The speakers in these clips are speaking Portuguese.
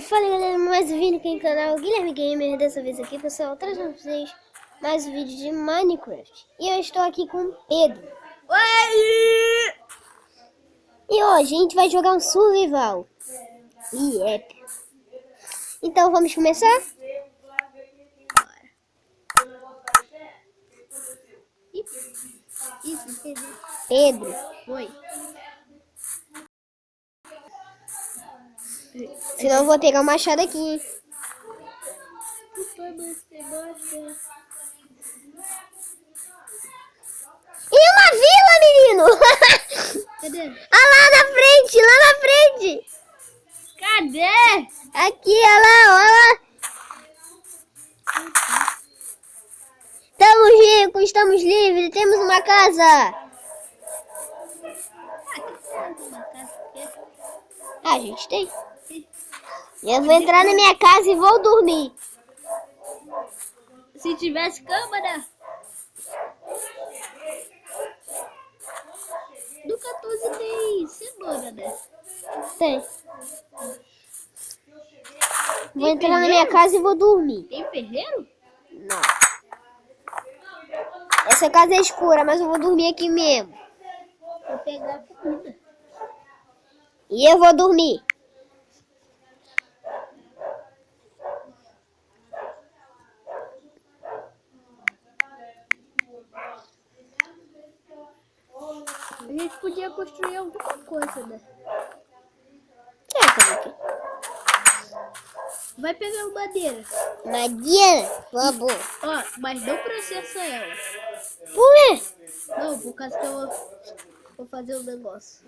Fala galera, mais um vídeo aqui no canal Guilherme Gamer. Dessa vez aqui, pessoal, trazendo pra vocês mais um vídeo de Minecraft. E eu estou aqui com o Pedro. Oi! E hoje a gente vai jogar um survival. E épico. Então vamos começar? Isso, Pedro. Pedro. Oi. Senão eu vou pegar o machado aqui, hein? E uma vila, menino! Cadê? Ah, lá na frente, lá na frente! Cadê? Aqui, olha lá, olha lá! Estamos ricos, estamos livres, temos uma casa! Ah, a gente tem. Eu vou entrar na minha casa e vou dormir. Se tivesse câmera. Do 14 tem cenoura, né? Tem. Vou entrar na minha casa e vou dormir. Tem ferreiro? Não. Essa casa é escura, mas eu vou dormir aqui mesmo. Vou pegar comida. E eu vou dormir. A gente podia construir alguma coisa, né? Certo, Vai pegar madeira. Madeira? Por favor. Ó, mas não processa ela. Por quê? Não, por causa que eu vou fazer um negócio.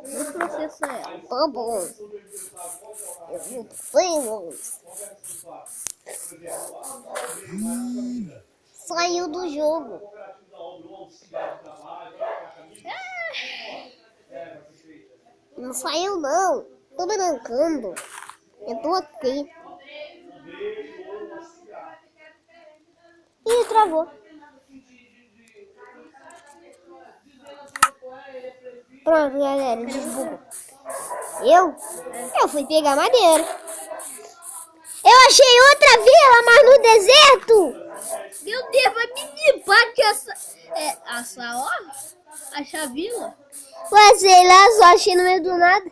Não processa ela. Tá bom. Eu vou. Saiu do jogo. Não saiu não. Tô brincando. Eu tô aqui. Ih, travou. Pronto, galera, desbugou. Eu fui pegar madeira. Eu achei outra vila, mas no deserto. Meu Deus, vai me limpar que essa ó, a chavila. Ué, sei lá, só achei no meio do nada.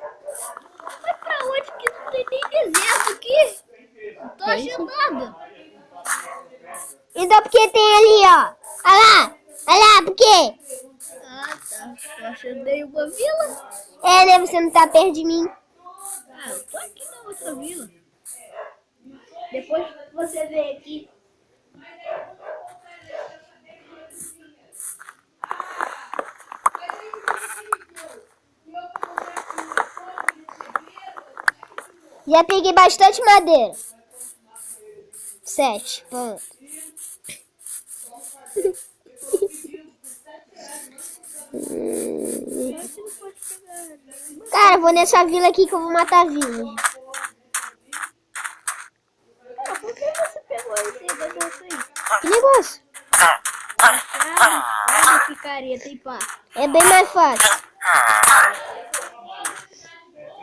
Mas pra onde que não tem nem deserto aqui? Não tô achando nada. Então porque tem ali, ó. Olha lá, por quê? Ah, tá. Tô achando nenhuma vila. É, né, você não tá perto de mim. Ah, eu tô aqui na outra vila. Depois você vem aqui. Já peguei bastante madeira. 7, pronto. Cara, vou nessa vila aqui que eu vou matar a vila. Ah, por que você pegou esse negócio aí? Que negócio? Olha que careta, hein, pá. É bem mais fácil.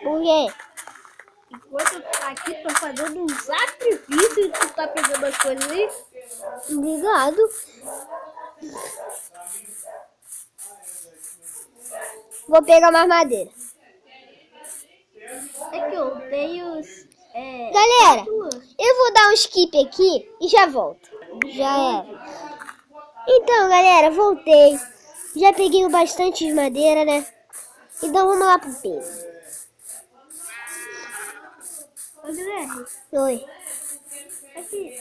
Por quê? Enquanto eu tô aqui, tô fazendo um sacrifício e tu tá pegando as coisas aí. Obrigado. Vou pegar mais madeira. É que eu tenho... Galera, eu vou dar um skip aqui e já volto. Já era. Então, galera, voltei. Já peguei bastante de madeira, né? Então vamos lá pro peso. Ô, Guilherme, Oi. aqui,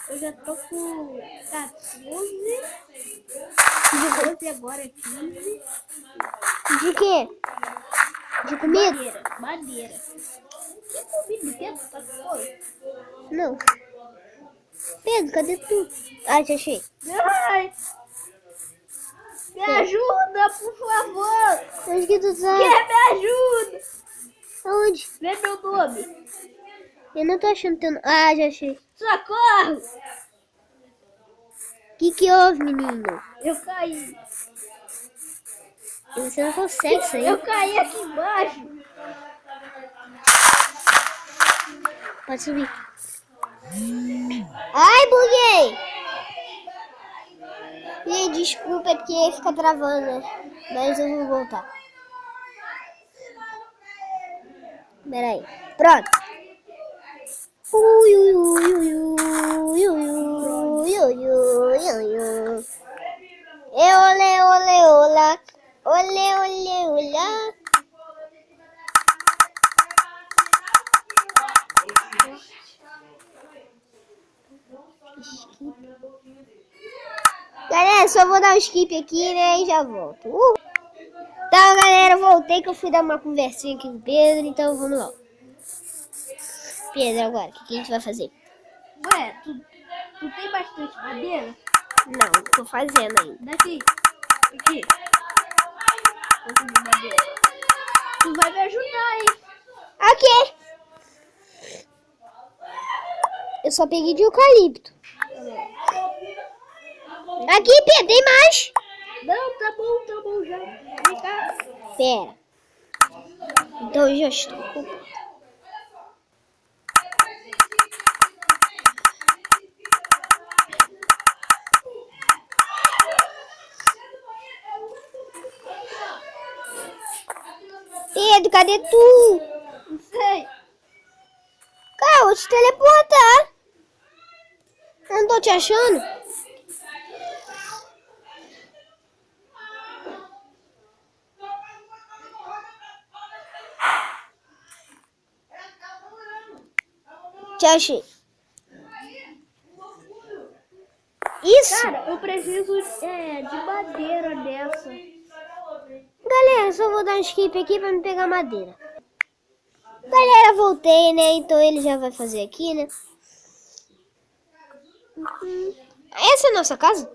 eu já tô com 14, de agora 15. De quê? De comida? Madeira. Que comida? Que tá com fome? Não. Pedro, cadê tu? Ah, já achei. Ai, me ajuda, por favor. Onde que tu tá? Quem me ajuda? Aonde? Vê meu nome. Eu não tô achando teu... Ah, já achei. Socorro. O que houve, menino? Eu caí. Você não consegue sair. Eu caí aqui embaixo. Pode subir. Ai, buguei! Gente, desculpa, é porque fica travando, né? Mas eu vou voltar. Pera aí. Pronto. Ui, ui, ui, ui, ui, ui, ui, ui, ui, ui. Olê, olê, olá. Olê, olê, olá. Galera, só vou dar um skip aqui, né? E já volto. Então, galera, voltei que eu fui dar uma conversinha aqui com o Pedro. Então, vamos lá. Pedro, agora, o que a gente vai fazer? Ué, tu tem bastante madeira? Não, tô fazendo ainda. Daqui. Aqui. Pouco de madeira. Tu vai me ajudar, hein? Ok. Eu só peguei de eucalipto. Aqui, Pedro, tem mais. Não, tá bom já. Vem cá. Pera. Então eu já estou ocupado. Pedro, cadê tu? Não sei. Cara, eu vou te teleportar. Eu não tô te achando. Te achei. Isso. Cara, eu preciso de madeira dessa. Galera, só vou dar um skip aqui pra me pegar madeira. Galera, voltei, né? Então ele já vai fazer aqui, né? Essa é a nossa casa?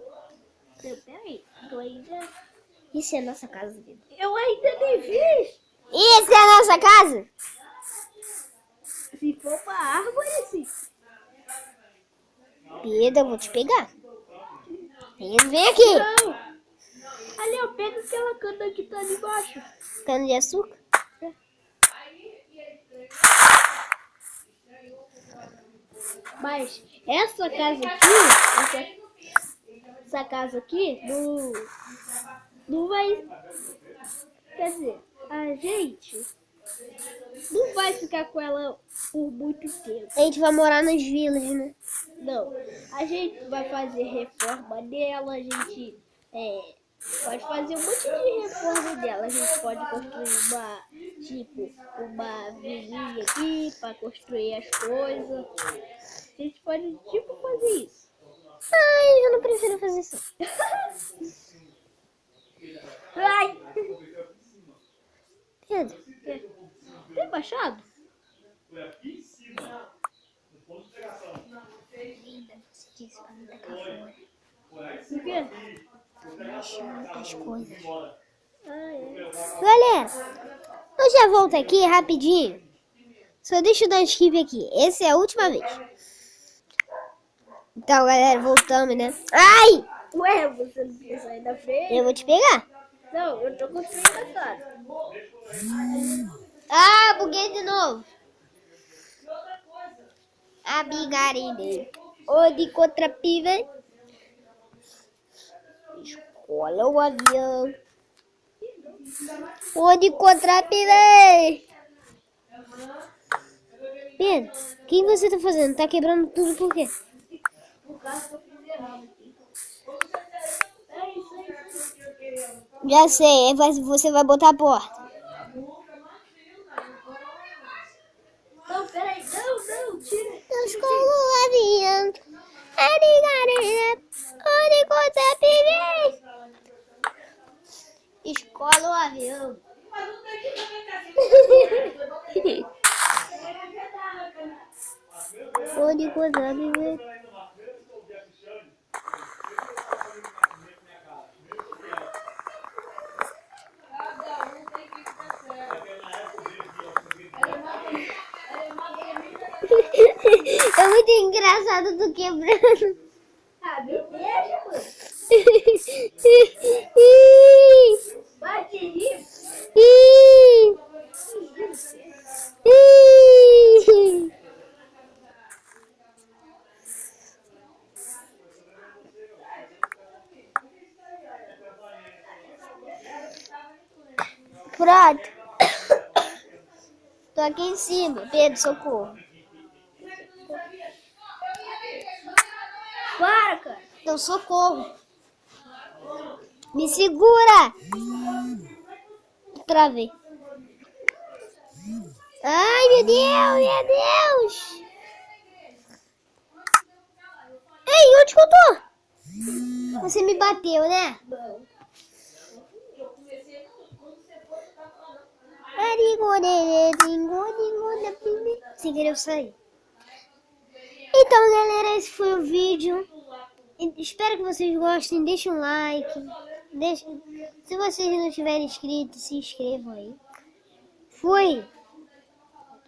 Peraí, tu ainda... Isso é a nossa casa, Pedro. Eu ainda nem vi. Isso é a nossa casa? Se for uma árvore, sim. Pedro, eu vou te pegar. Pedro, vem aqui. Não. Ali, ó, pega aquela cana que tá ali embaixo. Cana de açúcar? Mas essa casa aqui, essa casa aqui, não vai... Quer dizer, a gente não vai ficar com ela por muito tempo. A gente vai morar nas vilas, né? Não, a gente vai fazer reforma dela, a gente pode fazer um monte de reforma dela. A gente pode construir uma vilinha aqui para construir as coisas. A gente pode fazer isso. Ai, eu não prefiro fazer isso. Ai! Pedro. Tem machado? Você disse pra não tacar fora. Por quê? Mexendo as coisas. Ah, é. Galera, eu já volto aqui rapidinho. Só deixa eu dar um skip aqui. Essa é a última vez. Então, galera, voltamos, né? Ai! Ué, você não quer sair da frente? Eu vou te pegar. Não, eu tô construindo a casa. Ah, buguei de novo. A bigarine. O de contrapiva. Escola o avião. O de contrapiva. Pedro, o que você tá fazendo? Tá quebrando tudo por quê? Por causa que eu fiz errado aqui. É isso. Já sei, você vai botar a porta. Não, peraí. Não, tira. Escola o avião. A bigarine. O de contrapiva. Escola o avião. O de contrapiva. É muito engraçado tu quebrando. Ah, me deixa, mano. Vai te rir. Tô aqui em cima. Pedro, socorro. Para, cara. Então, socorro. Me segura. Travei. Ai, meu Deus, meu Deus. Ei, onde que eu tô? Você me bateu, né? Não. Sem querer eu sair. Então, galera, esse foi o vídeo. Espero que vocês gostem. Deixem um like. Se vocês não tiverem inscrito, se inscrevam aí. Fui.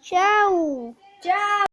Tchau. Tchau.